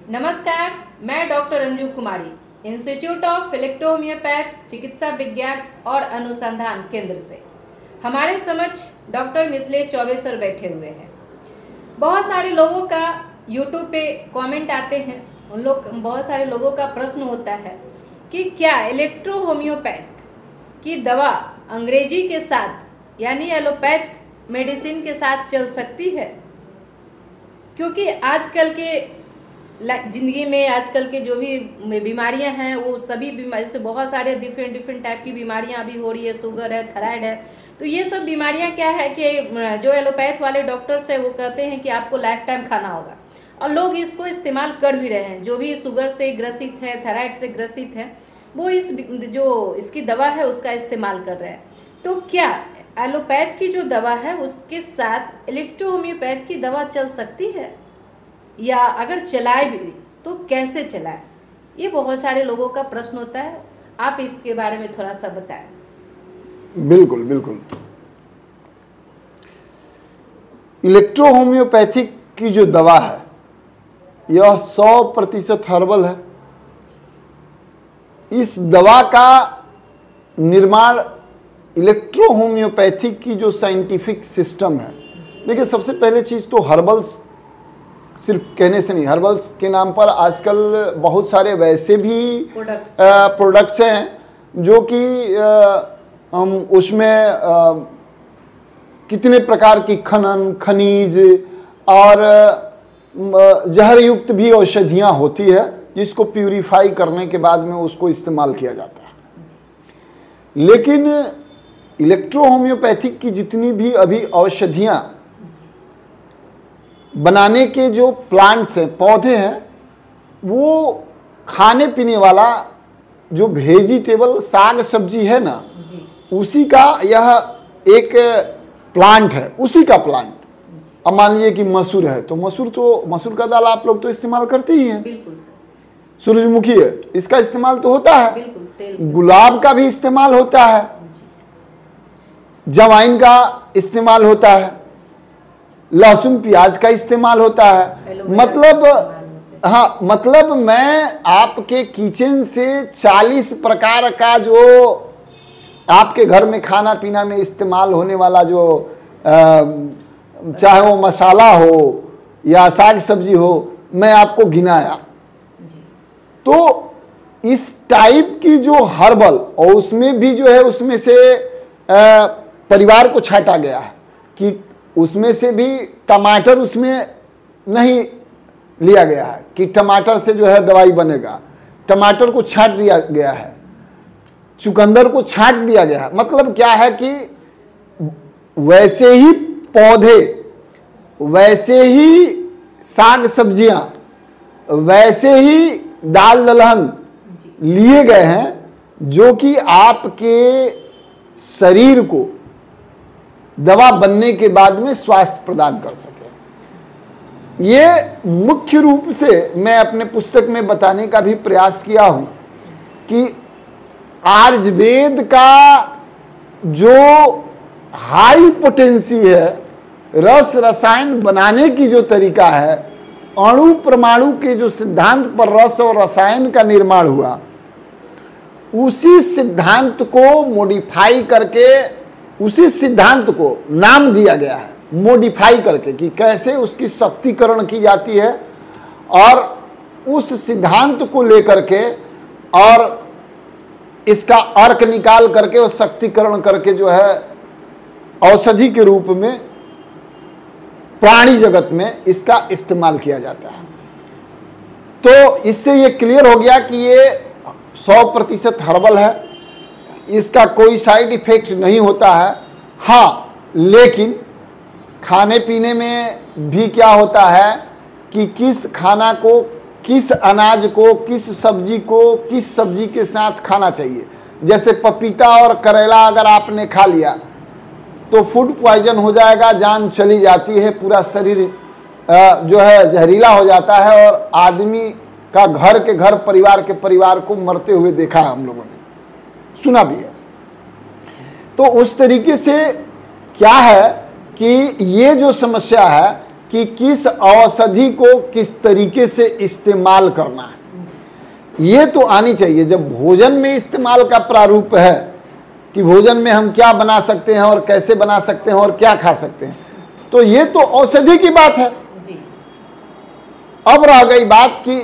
नमस्कार, मैं doctor Anju Kumari institute of electro homeopath चिकित्सा विज्ञान और अनुसंधान केंद्र से। हमारे समक्ष डॉक्टर मिथिलेश चौबे सर बैठे हुए हैं। बहुत सारे लोगों का यूट्यूब पे कमेंट आते हैं, बहुत सारे लोगों का प्रश्न होता है कि क्या इलेक्ट्रो होम्योपैथ की दवा अंग्रेजी के साथ यानी एलोपैथ मेडिसिन के साथ चल सकती है, क्योंकि आजकल के ज़िंदगी में आजकल के जो भी बीमारियां हैं वो सभी बीमारी से बहुत सारे डिफरेंट टाइप की बीमारियां अभी हो रही है, शुगर है, थायराइड है। तो ये सब बीमारियां क्या है कि जो एलोपैथ वाले डॉक्टर्स है वो कहते हैं कि आपको लाइफ टाइम खाना होगा, और लोग इसको इस्तेमाल कर भी रहे हैं। जो भी शुगर से ग्रसित है, थायराइड से ग्रसित है, वो इसकी दवा है उसका इस्तेमाल कर रहे हैं। तो क्या एलोपैथ की जो दवा है उसके साथ इलेक्ट्रो होम्योपैथ की दवा चल सकती है, या अगर चलाए भी तो कैसे चलाए? ये बहुत सारे लोगों का प्रश्न होता है। आप इसके बारे में थोड़ा सा बताएं। बिल्कुल बिल्कुल। इलेक्ट्रो होम्योपैथिक की जो दवा है यह 100% हर्बल है। इस दवा का निर्माण इलेक्ट्रो होम्योपैथिक की जो साइंटिफिक सिस्टम है, देखिए सबसे पहले चीज़ तो हर्बल्स सिर्फ कहने से नहीं, हर्बल्स के नाम पर आजकल बहुत सारे वैसे भी प्रोडक्ट्स हैं जो कि हम उसमें कितने प्रकार की खनिज और जहर युक्त भी औषधियाँ होती है, जिसको प्यूरिफाई करने के बाद में उसको इस्तेमाल किया जाता है। लेकिन इलेक्ट्रो होम्योपैथिक की जितनी भी अभी औषधियाँ बनाने के जो प्लांट्स हैं, पौधे हैं, वो खाने पीने वाला जो वेजिटेबल साग सब्जी है ना, उसी का यह एक प्लांट है, उसी का प्लांट। अब मान लीजिए कि मसूर है, तो मसूर का दाल आप लोग तो इस्तेमाल करते ही हैं। सूरजमुखी है तो इसका इस्तेमाल तो होता है, गुलाब का भी इस्तेमाल होता है, जवाइन का इस्तेमाल होता है, लहसुन प्याज का इस्तेमाल होता है। मतलब मैं आपके किचन से 40 प्रकार का जो आपके घर में खाना पीना में इस्तेमाल होने वाला जो चाहे वो मसाला हो या साग सब्जी हो, मैं आपको गिनाया। तो इस टाइप की जो हर्बल, और उसमें भी जो है उसमें से परिवार को छांटा गया है कि उसमें से भी टमाटर उसमें नहीं लिया गया है कि टमाटर से जो है दवाई बनेगा। टमाटर को छांट दिया गया है, चुकंदर को छांट दिया गया है। मतलब क्या है कि वैसे ही पौधे, वैसे ही साग सब्जियां, वैसे ही दाल दलहन लिए गए हैं जो कि आपके शरीर को दवा बनने के बाद में स्वास्थ्य प्रदान कर सके। ये मुख्य रूप से मैं अपने पुस्तक में बताने का भी प्रयास किया हूं कि आयुर्वेद का जो हाई पोटेंसी है, रस रसायन बनाने की जो तरीका है, अणु परमाणु के जो सिद्धांत पर रस और रसायन का निर्माण हुआ, उसी सिद्धांत को मॉडिफाई करके, उसी सिद्धांत को नाम दिया गया है मॉडिफाई करके कि कैसे उसकी शक्तिकरण की जाती है, और उस सिद्धांत को लेकर के और इसका अर्क निकाल करके और शक्तिकरण करके जो है औषधि के रूप में प्राणी जगत में इसका इस्तेमाल किया जाता है। तो इससे ये क्लियर हो गया कि ये 100% हर्बल है, इसका कोई साइड इफेक्ट नहीं होता है। हाँ, लेकिन खाने पीने में भी क्या होता है कि किस खाना को, किस अनाज को, किस सब्जी को किस सब्जी के साथ खाना चाहिए। जैसे पपीता और करेला अगर आपने खा लिया तो फूड पॉइजन हो जाएगा, जान चली जाती है, पूरा शरीर जो है जहरीला हो जाता है, और आदमी का घर के घर, परिवार के परिवार को मरते हुए देखा है हम लोगों ने, सुना भी है। तो उस तरीके से क्या है कि ये जो समस्या है कि किस औषधि को किस तरीके से इस्तेमाल करना है, ये तो आनी चाहिए। जब भोजन में इस्तेमाल का प्रारूप है कि भोजन में हम क्या बना सकते हैं और कैसे बना सकते हैं और क्या खा सकते हैं, तो ये तो औषधि की बात है। अब रह गई बात कि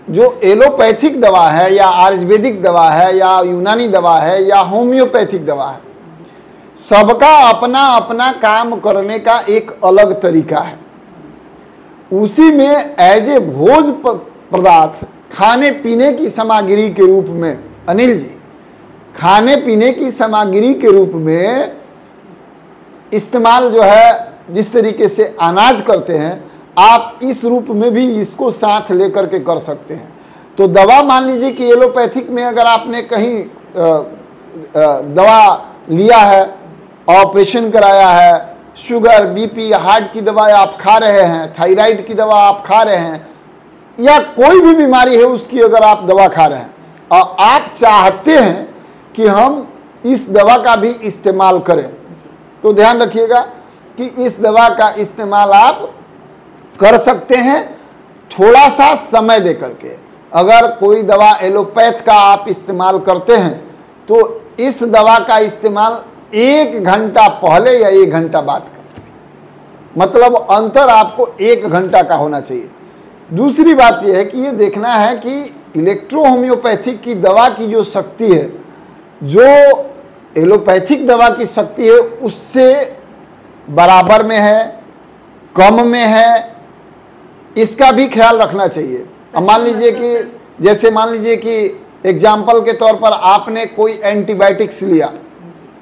जो एलोपैथिक दवा है या आयुर्वेदिक दवा है या यूनानी दवा है या होम्योपैथिक दवा है, सबका अपना अपना काम करने का एक अलग तरीका है। उसी में एज ए भोज पदार्थ, खाने पीने की सामग्री के रूप में, अनिल जी, खाने पीने की सामग्री के रूप में इस्तेमाल जो है, जिस तरीके से अनाज करते हैं, आप इस रूप में भी इसको साथ लेकर के कर सकते हैं। तो दवा, मान लीजिए कि एलोपैथिक में अगर आपने कहीं दवा लिया है, ऑपरेशन कराया है, शुगर, बीपी, हार्ट की दवा आप खा रहे हैं, थायराइड की दवा आप खा रहे हैं, या कोई भी बीमारी है उसकी अगर आप दवा खा रहे हैं और आप चाहते हैं कि हम इस दवा का भी इस्तेमाल करें, तो ध्यान रखिएगा कि इस दवा का इस्तेमाल आप कर सकते हैं थोड़ा सा समय दे करके। अगर कोई दवा एलोपैथ का आप इस्तेमाल करते हैं तो इस दवा का इस्तेमाल 1 घंटा पहले या 1 घंटा बाद करते हैं, मतलब अंतर आपको 1 घंटा का होना चाहिए। दूसरी बात यह है कि ये देखना है कि इलेक्ट्रो होम्योपैथिक की दवा की जो शक्ति है, जो एलोपैथिक दवा की शक्ति है, उससे बराबर में है, कम में है, इसका भी ख्याल रखना चाहिए। अब मान लीजिए कि, जैसे मान लीजिए कि एग्जाम्पल के तौर पर आपने कोई एंटीबायोटिक्स लिया,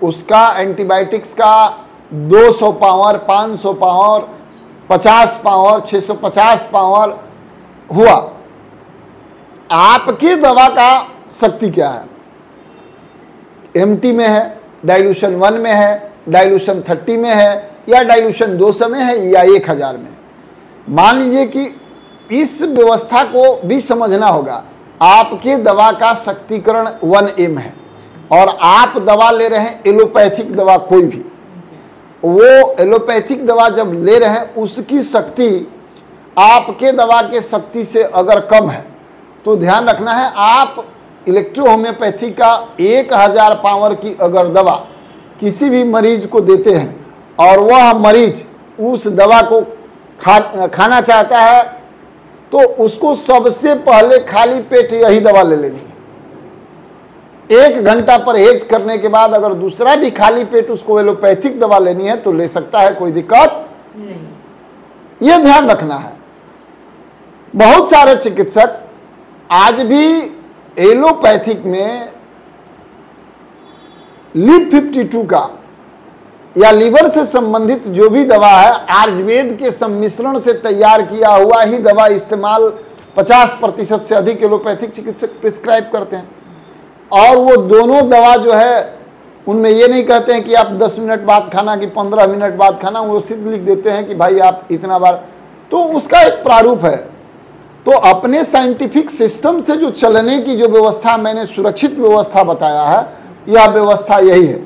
उसका एंटीबायोटिक्स का 200 पावर, 500 पावर, 50 पावर, 650 पावर हुआ। आपकी दवा का शक्ति क्या है? एमटी में है, डाइल्यूशन 1 में है, डाइल्यूशन 30 में है, या डाइल्यूशन 200 में है, या 1000 में है। मान लीजिए कि इस व्यवस्था को भी समझना होगा। आपके दवा का शक्तिकरण 1M है और आप दवा ले रहे हैं एलोपैथिक दवा, कोई भी वो एलोपैथिक दवा जब ले रहे हैं उसकी शक्ति आपके दवा के शक्ति से अगर कम है तो ध्यान रखना है, आप इलेक्ट्रो होम्योपैथी का 1000 पावर की अगर दवा किसी भी मरीज को देते हैं और वह मरीज उस दवा को खाना चाहता है, तो उसको सबसे पहले खाली पेट यही दवा ले लेनी है। 1 घंटा परहेज करने के बाद अगर दूसरा भी खाली पेट उसको एलोपैथिक दवा लेनी है तो ले सकता है, कोई दिक्कत नहीं। यह ध्यान रखना है। बहुत सारे चिकित्सक आज भी एलोपैथिक में LIV52 का या लीवर से संबंधित जो भी दवा है, आयुर्वेद के सम्मिश्रण से तैयार किया हुआ ही दवा इस्तेमाल 50% से अधिक एलोपैथिक चिकित्सक प्रिस्क्राइब करते हैं। और वो दोनों दवा जो है, उनमें ये नहीं कहते हैं कि आप 10 मिनट बाद खाना कि 15 मिनट बाद खाना, वो सिर्फ लिख देते हैं कि भाई आप इतना बार, तो उसका एक प्रारूप है। तो अपने साइंटिफिक सिस्टम से जो चलने की जो व्यवस्था मैंने सुरक्षित व्यवस्था बताया है, यह व्यवस्था यही है।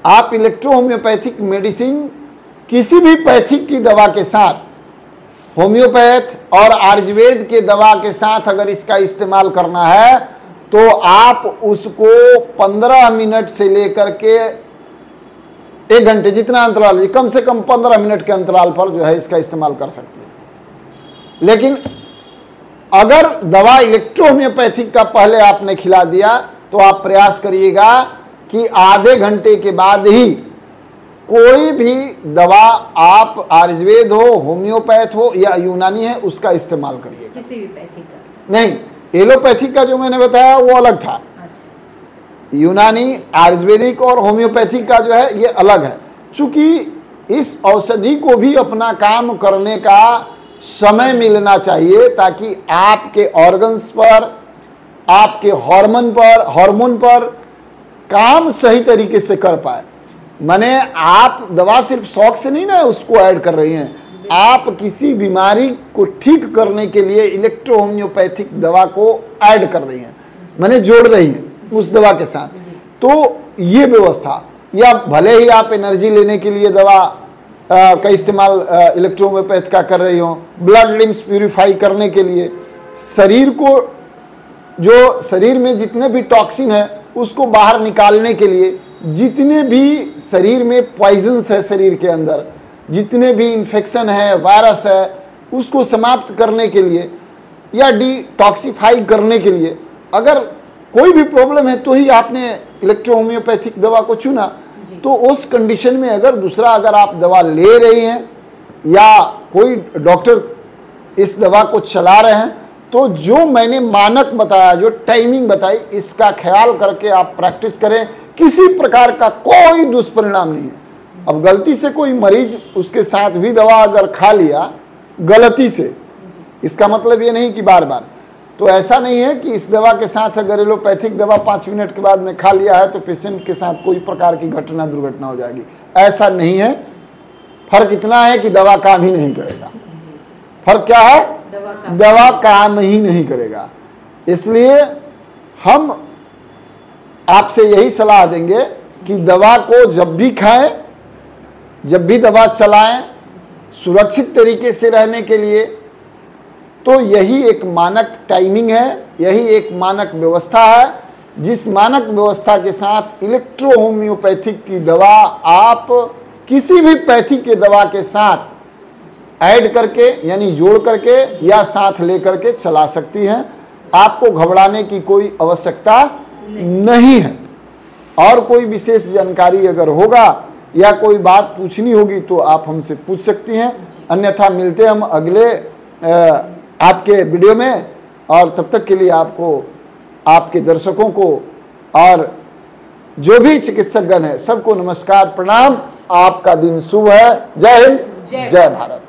आप इलेक्ट्रो होम्योपैथिक मेडिसिन किसी भी पैथिक की दवा के साथ, होम्योपैथ और आयुर्वेद के दवा के साथ अगर इसका इस्तेमाल करना है तो आप उसको 15 मिनट से लेकर के 1 घंटे, जितना अंतराल, कम से कम 15 मिनट के अंतराल पर जो है इसका इस्तेमाल कर सकते हैं। लेकिन अगर दवा इलेक्ट्रो होम्योपैथिक का पहले आपने खिला दिया तो आप प्रयास करिएगा कि आधे घंटे के बाद ही कोई भी दवा, आप आयुर्वेद हो, होम्योपैथ हो या यूनानी है, उसका इस्तेमाल करिएगा। किसी भी पैथिक का नहीं, एलोपैथिक का जो मैंने बताया वो अलग था। अच्छा। यूनानी, आयुर्वेदिक और होम्योपैथिक का जो है ये अलग है। चूंकि इस औषधि को भी अपना काम करने का समय मिलना चाहिए ताकि आपके ऑर्गन्स पर, आपके हार्मोन पर काम सही तरीके से कर पाए। माने आप दवा सिर्फ शौक से नहीं ना उसको ऐड कर रही हैं, आप किसी बीमारी को ठीक करने के लिए इलेक्ट्रो होम्योपैथिक दवा को ऐड कर रही हैं, माने जोड़ रही हैं उस दवा के साथ। तो ये व्यवस्था, या भले ही आप एनर्जी लेने के लिए दवा का इस्तेमाल इलेक्ट्रोहोम्योपैथ का कर रही हो, ब्लड लिम्स प्यूरिफाई करने के लिए, शरीर को जो शरीर में जितने भी टॉक्सिन है उसको बाहर निकालने के लिए, जितने भी शरीर में पॉइजन्स है शरीर के अंदर, जितने भी इन्फेक्शन है, वायरस है, उसको समाप्त करने के लिए या डिटॉक्सिफाई करने के लिए, अगर कोई भी प्रॉब्लम है तो ही आपने इलेक्ट्रोहोम्योपैथिक दवा को चुना। तो उस कंडीशन में अगर आप दवा ले रही हैं या कोई डॉक्टर इस दवा को चला रहे हैं, तो जो मैंने मानक बताया, जो टाइमिंग बताई, इसका ख्याल करके आप प्रैक्टिस करें। किसी प्रकार का कोई दुष्परिणाम नहीं है। अब गलती से कोई मरीज उसके साथ भी दवा अगर खा लिया गलती से, इसका मतलब ये नहीं कि बार बार, तो ऐसा नहीं है कि इस दवा के साथ अगर एलोपैथिक दवा 5 मिनट के बाद में खा लिया है तो पेशेंट के साथ कोई प्रकार की घटना दुर्घटना हो जाएगी, ऐसा नहीं है। फर्क इतना है कि दवा काम ही नहीं करेगा। फर्क क्या है? दवा काम ही नहीं करेगा। इसलिए हम आपसे यही सलाह देंगे कि दवा को जब भी खाएं, जब भी दवा चलाएं, सुरक्षित तरीके से रहने के लिए, तो यही एक मानक टाइमिंग है, यही एक मानक व्यवस्था है, जिस मानक व्यवस्था के साथ इलेक्ट्रोहोम्योपैथिक की दवा आप किसी भी पैथी के दवा के साथ ऐड करके यानी जोड़ करके या साथ लेकर के चला सकती हैं। आपको घबराने की कोई आवश्यकता नहीं है। और कोई विशेष जानकारी अगर होगा या कोई बात पूछनी होगी तो आप हमसे पूछ सकती हैं, अन्यथा मिलते हम अगले आपके वीडियो में। और तब तक के लिए आपको, आपके दर्शकों को और जो भी चिकित्सकगण है सबको नमस्कार, प्रणाम। आपका दिन शुभ है। जय हिंद, जय भारत।